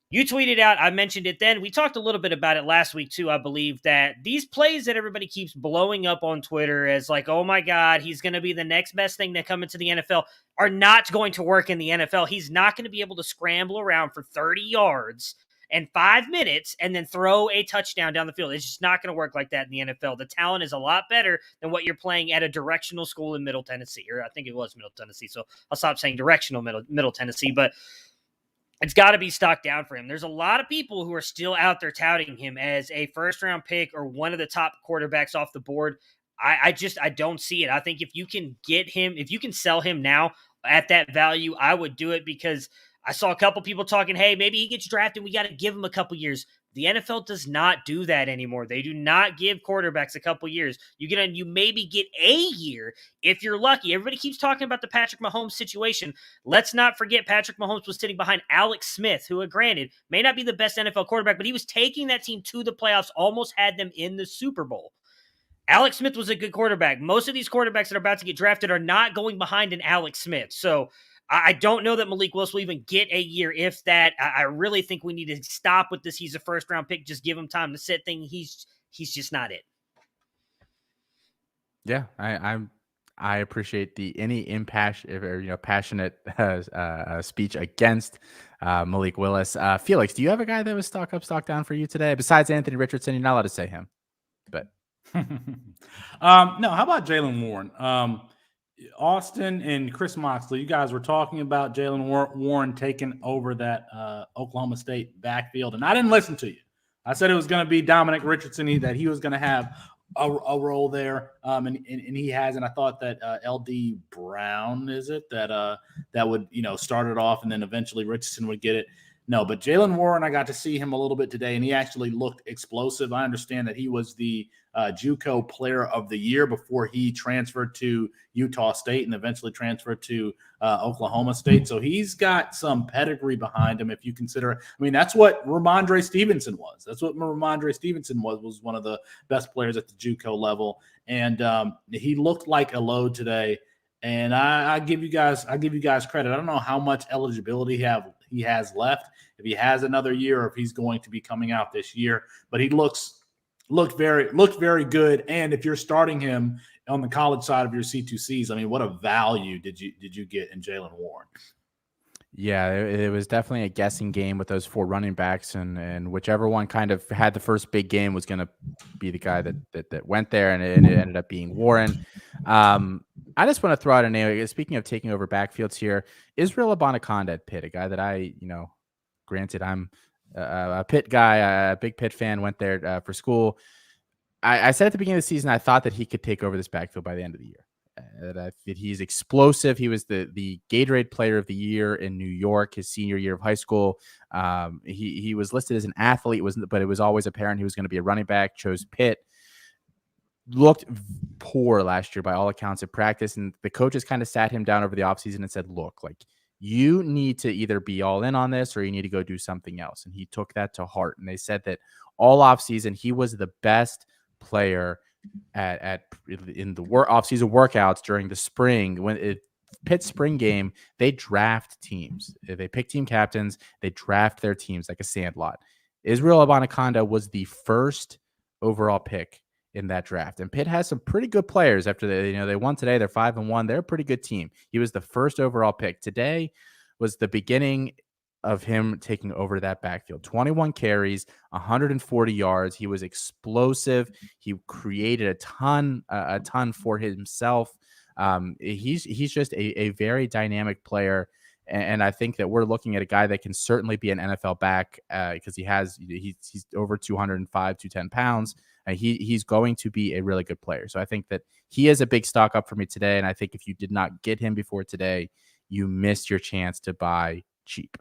You tweeted out, I mentioned it then. We talked a little bit about it last week too, I believe, that these plays that everybody keeps blowing up on Twitter as like, oh my God, he's going to be the next best thing to come into the NFL are not going to work in the NFL. He's not going to be able to scramble around for 30 yards in 5 minutes and then throw a touchdown down the field. It's just not going to work like that in the NFL. The talent is a lot better than what you're playing at a directional school in Middle Tennessee, or I think it was Middle Tennessee. So I'll stop saying directional Middle Tennessee, but it's got to be stocked down for him. There's a lot of people who are still out there touting him as a first-round pick or one of the top quarterbacks off the board. I don't see it. I think if you can get him, if you can sell him now at that value, I would do it, because I saw a couple people talking, hey, maybe he gets drafted, we got to give him a couple years. The NFL does not do that anymore. They do not give quarterbacks a couple years. You maybe get a year if you're lucky. Everybody keeps talking about the Patrick Mahomes situation. Let's not forget Patrick Mahomes was sitting behind Alex Smith, who, granted, may not be the best NFL quarterback, but he was taking that team to the playoffs, almost had them in the Super Bowl. Alex Smith was a good quarterback. Most of these quarterbacks that are about to get drafted are not going behind an Alex Smith. So I don't know that Malik Willis will even get a year, if that. I really think we need to stop with this. He's a first-round pick. Just give him time to sit thing. He's just not it. Yeah, I appreciate any passionate speech against Malik Willis. Felix, do you have a guy that was stock up, stock down for you today? Besides Anthony Richardson, you're not allowed to say him, but no. How about Jaylen Warren? Austin and Chris Moxley, you guys were talking about Jaylen Warren taking over that Oklahoma State backfield, and I didn't listen to you. I said it was going to be Dominic Richardson, that he was going to have a role there, and he has. And I thought that LD Brown, is it, that would start it off, and then eventually Richardson would get it. No, but Jaylen Warren, I got to see him a little bit today, and he actually looked explosive. I understand that he was the JUCO Player of the Year before he transferred to Utah State and eventually transferred to Oklahoma State. So he's got some pedigree behind him. If you consider, that's what Ramondre Stevenson was. That's what Ramondre Stevenson was one of the best players at the JUCO level, and he looked like a load today. And I give you guys credit. I don't know how much eligibility he has left, if he has another year, or if he's going to be coming out this year. But he looked very good. And if you're starting him on the college side of your C2Cs, what a value did you get in Jaylen Warren? Yeah, it was definitely a guessing game with those 4 running backs, and whichever one kind of had the first big game was going to be the guy that went there, and it ended up being Warren. I just want to throw out a name. Speaking of taking over backfields here, Israel Abanikanda at Pitt, a guy that I, granted I'm a Pitt guy, a big Pitt fan, went there for school. I said at the beginning of the season, I thought that he could take over this backfield by the end of the year. That he's explosive. He was the Gatorade Player of the Year in New York his senior year of high school. He was listed as an athlete, but it was always apparent he was going to be a running back. Chose Pitt. Looked poor last year by all accounts at practice, and the coaches kind of sat him down over the offseason and said, look, you need to either be all in on this or you need to go do something else. And he took that to heart. And they said that all offseason he was the best player in the offseason workouts during the spring. When Pitt spring game, they draft teams. They pick team captains. They draft their teams like a sandlot. Israel Abanikanda was the first overall pick in that draft, and Pitt has some pretty good players. After they won today, they're 5-1. They're a pretty good team. He was the first overall pick. Today was the beginning of him taking over that backfield. 21 carries, 140 yards. He was explosive. He created a ton for himself. He's just a very dynamic player. And I think that we're looking at a guy that can certainly be an NFL back because he's over 210 pounds. He's going to be a really good player. So I think that he is a big stock up for me today. And I think if you did not get him before today, you missed your chance to buy cheap.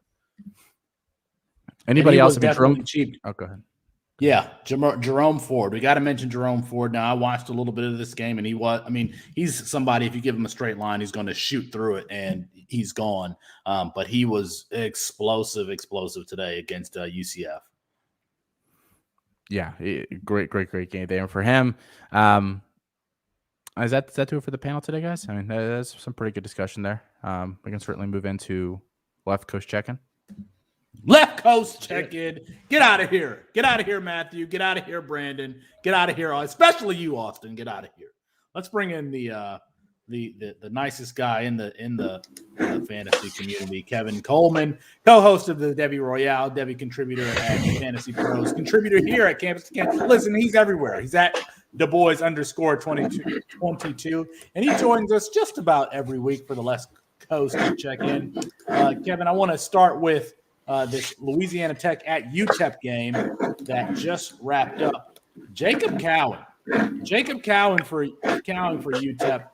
Anybody else? Definitely cheap. Oh, go ahead. Yeah, Jerome Ford. We got to mention Jerome Ford. Now, I watched a little bit of this game, and he's somebody, if you give him a straight line, he's going to shoot through it, and he's gone. But he was explosive today against UCF. Yeah, great game there for him. Is that do it for the panel today, guys? That's some pretty good discussion there. We can certainly move into Left Coast check-in. Left Coast check-in. Get out of here. Get out of here, Matthew. Get out of here, Brandon. Get out of here, especially you, Austin. Get out of here. Let's bring in the the nicest guy in the fantasy community, Kevin Coleman, co-host of the Debbie Royale, Debbie contributor at Fantasy Pros, contributor here at Campus to Campus. Listen, he's everywhere. He's at Du Bois _22, and he joins us just about every week for the West Coast check-in. Kevin, I want to start with this Louisiana Tech at UTEP game that just wrapped up. Jacob Cowan for UTEP.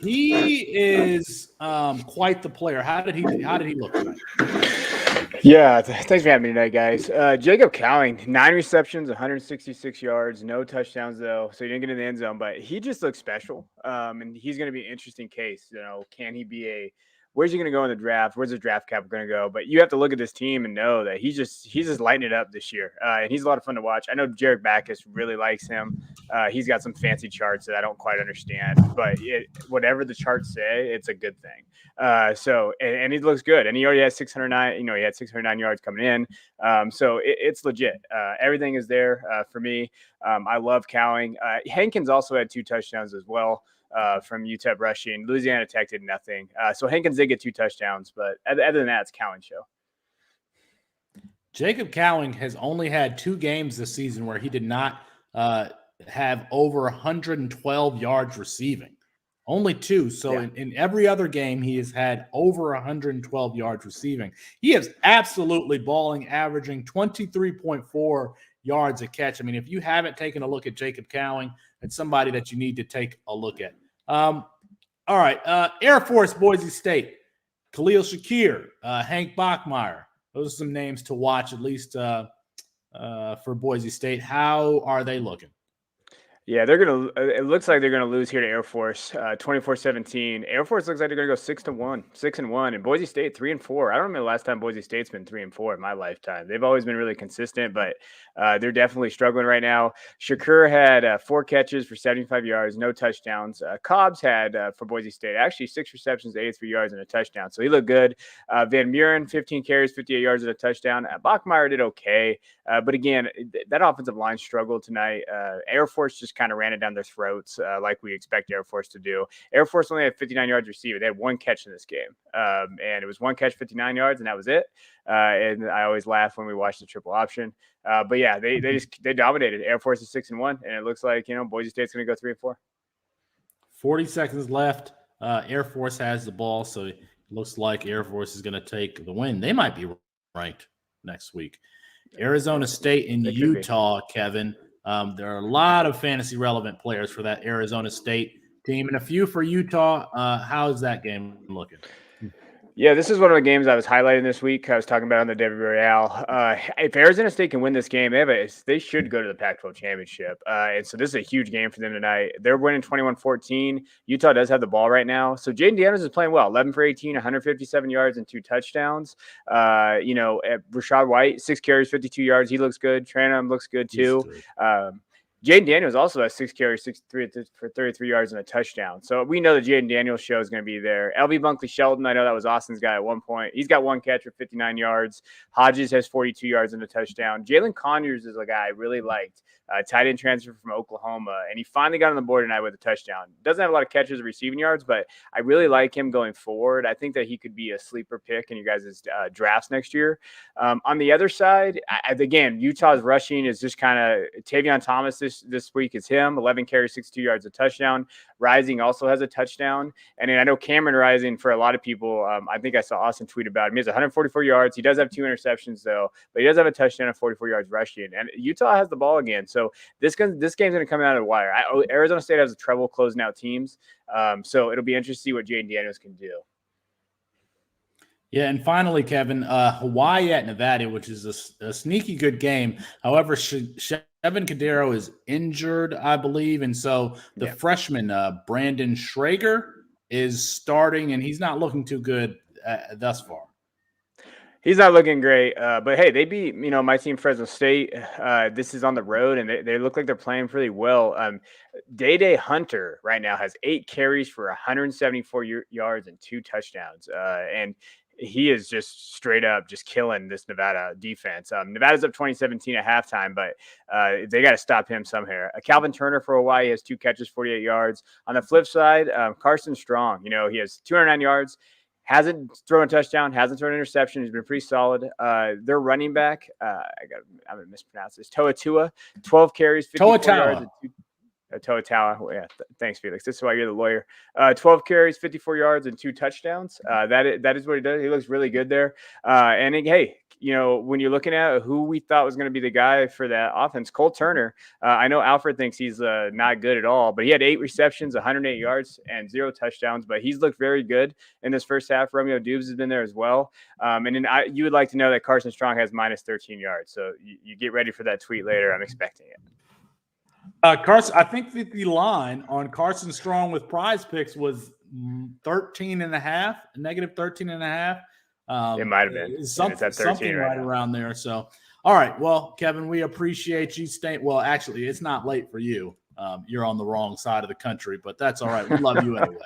He is quite the player. How did he look tonight? Yeah, thanks for having me tonight, guys. Jacob Cowing, 9 receptions, 166 yards, no touchdowns though, so he didn't get in the end zone. But he just looks special, and he's going to be an interesting case. Can he be where's he going to go in the draft? Where's the draft cap going to go? But you have to look at this team and know that he's just lighting it up this year, and he's a lot of fun to watch. I know Jarek Backus really likes him. He's got some fancy charts that I don't quite understand, but whatever the charts say, it's a good thing. So he looks good, and he already has 609. He had 609 yards coming in. So it's legit. Everything is there for me. I love Cowing. Hankins also had 2 touchdowns as well. From UTEP rushing. Louisiana Tech did nothing. So Hankins did get 2 touchdowns, but other than that, it's Cowan show. Jacob Cowing has only had 2 games this season where he did not have over 112 yards receiving. Only 2. So Yeah. in every other game, he has had over 112 yards receiving. He is absolutely balling, averaging 23.4 yards a catch. I mean, if you haven't taken a look at Jacob Cowing, it's somebody that you need to take a look at. All right. Air Force, Boise State, Khalil Shakir, Hank Bachmeier. Those are some names to watch, at least for Boise State. How are they looking? Yeah, it looks like they're gonna lose here to Air Force, 24-17. Air Force looks like they're gonna go 6-1, and Boise State 3-4. I don't remember the last time Boise State's been 3-4 in my lifetime. They've always been really consistent, but they're definitely struggling right now. Shakur had 4 catches for 75 yards, no touchdowns. Cobbs had for Boise State actually 6 receptions, 83 yards, and a touchdown. So he looked good. Van Buren 15 carries, 58 yards, and a touchdown. Bachmeier did okay, but again, that offensive line struggled tonight. Air Force just kind of ran it down their throats like we expect Air Force to do. Air Force only had 59 yards receiving. They had 1 catch in this game, and it was 1 catch, 59 yards, and that was it. And I always laugh when we watch the triple option. But yeah, they dominated. Air Force is 6-1, and it looks like Boise State's going to go 3-4. 40 seconds left. Air Force has the ball, so it looks like Air Force is going to take the win. They might be ranked next week. Arizona State and Utah, Kevin. There are a lot of fantasy relevant players for that Arizona State team and a few for Utah. How's that game looking? Yeah, this is one of the games I was highlighting this week. I was talking about on the Debbie Royale. If Arizona State can win this game, they should go to the Pac-12 championship. And so this is a huge game for them tonight. They're winning 21-14. Utah does have the ball right now. So Jaden Daniels is playing well, 11 for 18, 157 yards and 2 touchdowns. Rashad White, 6 carries, 52 yards. He looks good. Tranum looks good too. Jaden Daniels also has 6 carries, 63 for 33 yards and a touchdown. So we know the Jaden Daniels show is going to be there. LB Bunkley Shelton, I know that was Austin's guy at one point. He's got 1 catch for 59 yards. Hodges has 42 yards and a touchdown. Jalen Conyers is a guy I really liked. Tight end transfer from Oklahoma, and he finally got on the board tonight with a touchdown. Doesn't have a lot of catches or receiving yards, but I really like him going forward. I think that he could be a sleeper pick in you guys' drafts next year. On the other side, again, Utah's rushing is just kind of Tavion Thomas this week is him, 11 carries, 62 yards, a touchdown. Rising also has a touchdown. And then I know Cameron Rising, for a lot of people, I think I saw Austin tweet about him. He has 144 yards. He does have 2 interceptions, though, but he does have a touchdown and 44 yards rushing. And Utah has the ball again. So this game's going to come out of the wire. Arizona State has trouble closing out teams. So it'll be interesting to see what Jaden Daniels can do. Yeah, and finally, Kevin, Hawaii at Nevada, which is a sneaky good game. However, Shevin Cadero is injured, I believe, and so the freshman, Brandon Schrager, is starting, and he's not looking too good thus far. He's not looking great, but hey, they beat my team, Fresno State. This is on the road, and they look like they're playing pretty well. Day Hunter right now has 8 carries for 174 yards and 2 touchdowns, and he is just straight up just killing this Nevada defense. Nevada's up 2017 at halftime, but they got to stop him somewhere. Calvin Turner for Hawaii has 2 catches, 48 yards. On the flip side, Carson Strong, he has 209 yards. Hasn't thrown a touchdown, hasn't thrown an interception. He's been pretty solid. Their running back, I'm going to mispronounce this, Toa Tua, 12 carries, 54 yards. Toa. Well, yeah, thanks, Felix. This is why you're the lawyer. 12 carries, 54 yards, and 2 touchdowns. That is what he does. He looks really good there. Hey, when you're looking at who we thought was going to be the guy for that offense, Cole Turner. I know Alfred thinks he's not good at all, but he had 8 receptions, 108 yards, and 0 touchdowns. But he's looked very good in this first half. Romeo Dubes has been there as well. And then you would like to know that Carson Strong has minus 13 yards. So you get ready for that tweet later. I'm expecting it. Carson, I think that the line on Carson Strong with Prize Picks was 13.5, negative 13.5. It might have been something right around there. So, all right. Well, Kevin, we appreciate you staying. Well, actually, it's not late for you. You're on the wrong side of the country, but that's all right. We love you anyway.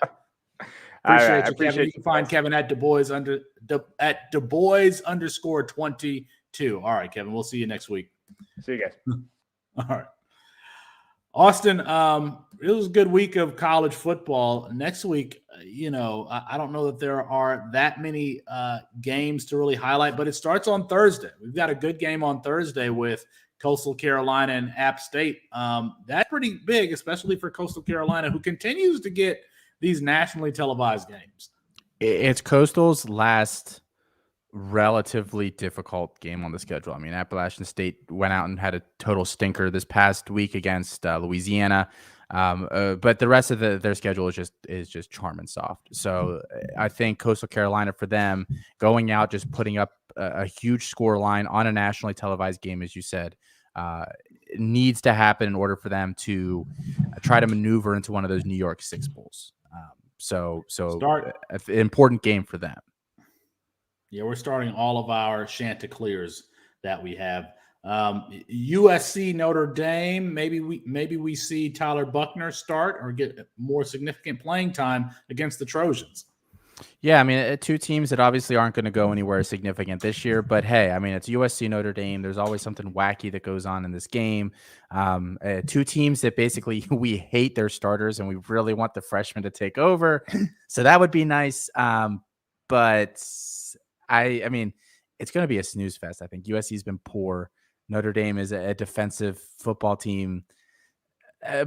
Appreciate you, Kevin. You can find Kevin at Du Bois _22. All right, Kevin. We'll see you next week. See you guys. All right. Austin, it was a good week of college football. Next week, I don't know that there are that many games to really highlight, but it starts on Thursday. We've got a good game on Thursday with Coastal Carolina and App State. That's pretty big, especially for Coastal Carolina, who continues to get these nationally televised games. It's Coastal's last relatively difficult game on the schedule. I mean, Appalachian State went out and had a total stinker this past week against Louisiana, but the rest of their schedule is just charm and soft. So I think Coastal Carolina, for them, going out just putting up a huge score line on a nationally televised game, as you said, needs to happen in order for them to try to maneuver into one of those New York Six Bowls. So an important game for them. Yeah, we're starting all of our Chanticleers that we have. USC Notre Dame. Maybe we see Tyler Buckner start or get more significant playing time against the Trojans. Yeah, I mean, 2 teams that obviously aren't going to go anywhere significant this year. But hey, I mean, it's USC Notre Dame. There's always something wacky that goes on in this game. 2 teams that basically we hate their starters and we really want the freshmen to take over. So that would be nice. But I mean, it's going to be a snooze fest. I think USC's been poor. Notre Dame is a defensive football team,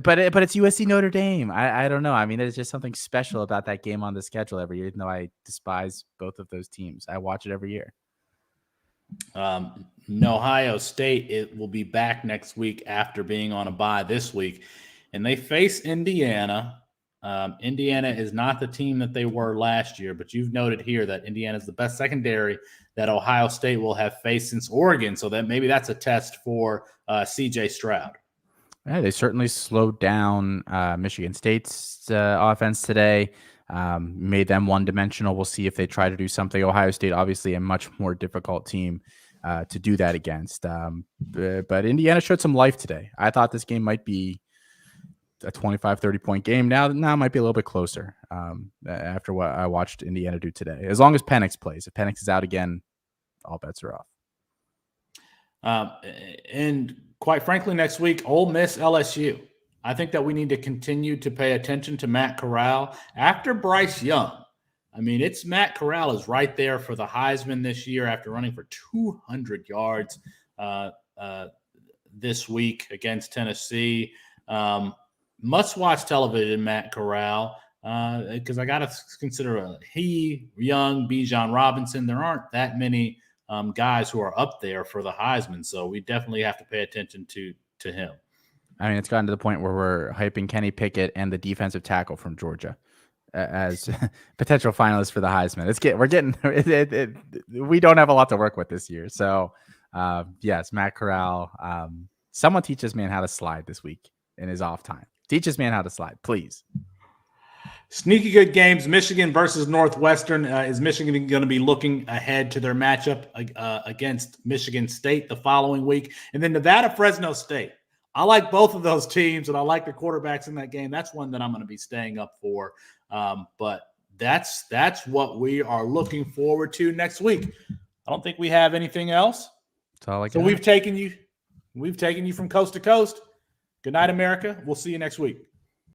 but it's USC Notre Dame. I don't know. I mean, there's just something special about that game on the schedule every year, even though I despise both of those teams. I watch it every year. Ohio State, it will be back next week after being on a bye this week, and they face Indiana. Indiana is not the team that they were last year, but you've noted here that Indiana is the best secondary that Ohio State will have faced since Oregon. So that maybe that's a test for CJ Stroud. Yeah, they certainly slowed down Michigan State's offense today, made them one-dimensional. We'll see if they try to do something. Ohio State, obviously, a much more difficult team to do that against. But Indiana showed some life today. I thought this game might be a 25, 30-point game. Now it might be a little bit closer after what I watched Indiana do today. As long as Penix plays. If Penix is out again, all bets are off. And quite frankly, next week, Ole Miss, LSU. I think that we need to continue to pay attention to Matt Corral. After Bryce Young, I mean, it's Matt Corral is right there for the Heisman this year after running for 200 yards this week against Tennessee. Must-watch television, Matt Corral, because I got to consider Young, Bijan Robinson. There aren't that many guys who are up there for the Heisman, so we definitely have to pay attention to him. I mean, it's gotten to the point where we're hyping Kenny Pickett and the defensive tackle from Georgia as potential finalists for the Heisman. We don't have a lot to work with this year. So, yes, Matt Corral. Someone teach this man how to slide this week in his off time. Teach this man how to slide, please. Sneaky good games. Michigan versus Northwestern. Is Michigan going to be looking ahead to their matchup against Michigan State the following week? And then Nevada-Fresno State. I like both of those teams, and I like the quarterbacks in that game. That's one that I'm going to be staying up for. But that's what we are looking forward to next week. I don't think we have anything else. That's all I So got. we've taken you from coast to coast. Good night, America. We'll see you next week.